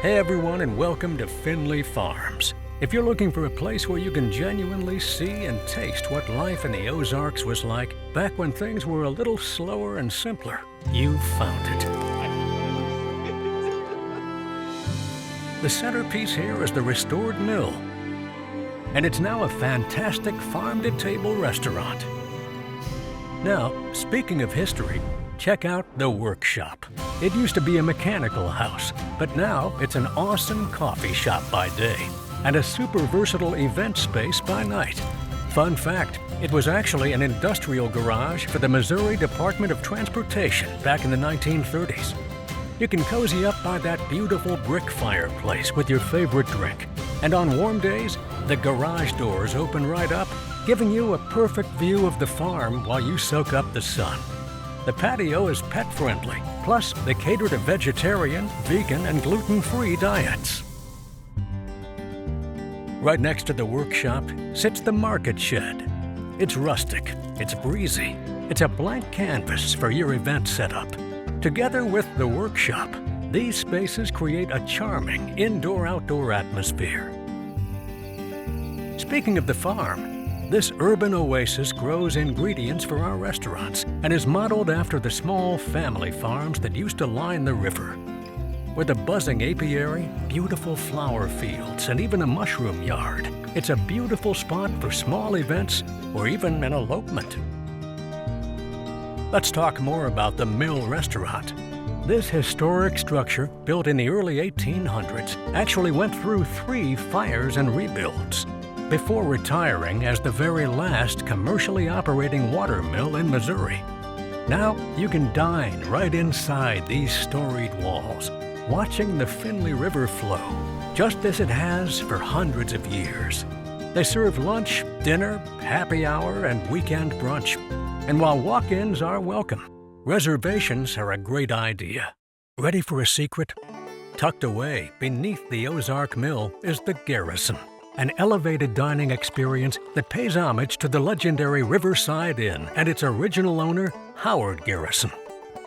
Hey everyone, and welcome to Finley Farms. If you're looking for a place where you can genuinely see and taste what life in the Ozarks was like back when things were a little slower and simpler, you've found it. The centerpiece here is the restored mill, and it's now a fantastic farm-to-table restaurant. Now, speaking of history, check out the workshop. It used to be a mechanical house, but now it's an awesome coffee shop by day and a super versatile event space by night. Fun fact, it was actually an industrial garage for the Missouri Department of Transportation back in the 1930s. You can cozy up by that beautiful brick fireplace with your favorite drink. And on warm days, the garage doors open right up, giving you a perfect view of the farm while you soak up the sun. The patio is pet-friendly, plus they cater to vegetarian, vegan, and gluten-free diets. Right next to the workshop sits the market shed. It's rustic, it's breezy, it's a blank canvas for your event setup. Together with the workshop, these spaces create a charming indoor-outdoor atmosphere. Speaking of the farm, this urban oasis grows ingredients for our restaurants and is modeled after the small family farms that used to line the river. With a buzzing apiary, beautiful flower fields, and even a mushroom yard, it's a beautiful spot for small events or even an elopement. Let's talk more about the Mill Restaurant. This historic structure, built in the early 1800s, actually went through 3 fires and rebuilds before retiring as the very last commercially operating watermill in Missouri. Now you can dine right inside these storied walls, watching the Finley River flow, just as it has for hundreds of years. They serve lunch, dinner, happy hour, and weekend brunch. And while walk-ins are welcome, reservations are a great idea. Ready for a secret? Tucked away beneath the Ozark Mill is the Garrison, an elevated dining experience that pays homage to the legendary Riverside Inn and its original owner, Howard Garrison.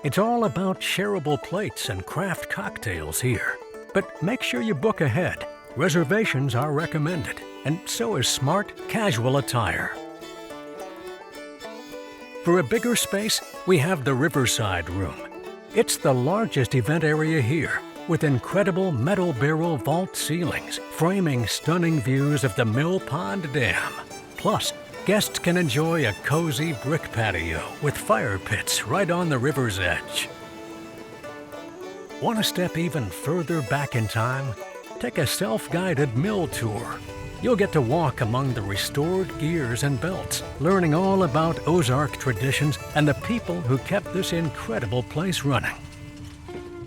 It's all about shareable plates and craft cocktails here. But make sure you book ahead. Reservations are recommended, and so is smart, casual attire. For a bigger space, we have the Riverside Room. It's the largest event area here, with incredible metal barrel vault ceilings framing stunning views of the Mill Pond Dam. Plus, guests can enjoy a cozy brick patio with fire pits right on the river's edge. Want to step even further back in time? Take a self-guided mill tour. You'll get to walk among the restored gears and belts, learning all about Ozark traditions and the people who kept this incredible place running.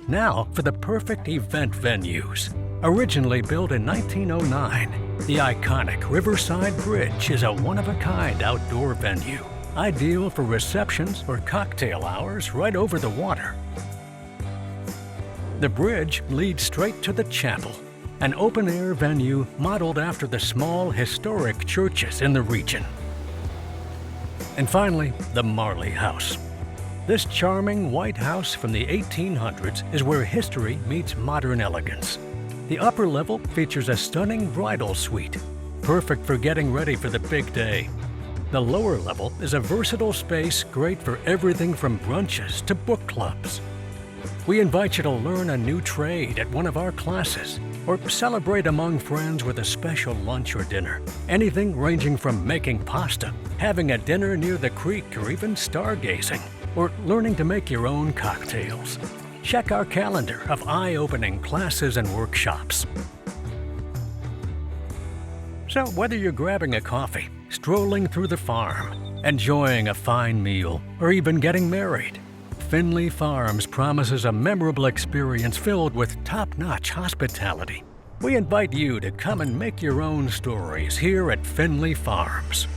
Now for the perfect event venues. Originally built in 1909, the iconic Riverside Bridge is a one-of-a-kind outdoor venue, ideal for receptions or cocktail hours right over the water. The bridge leads straight to the chapel, an open-air venue modeled after the small historic churches in the region. And finally, the Marley House. This charming white house from the 1800s is where history meets modern elegance. The upper level features a stunning bridal suite, perfect for getting ready for the big day. The lower level is a versatile space great for everything from brunches to book clubs. We invite you to learn a new trade at one of our classes, or celebrate among friends with a special lunch or dinner. Anything ranging from making pasta, having a dinner near the creek, or even stargazing, or learning to make your own cocktails. Check our calendar of eye-opening classes and workshops. So whether you're grabbing a coffee, strolling through the farm, enjoying a fine meal, or even getting married, Finley Farms promises a memorable experience filled with top-notch hospitality. We invite you to come and make your own stories here at Finley Farms.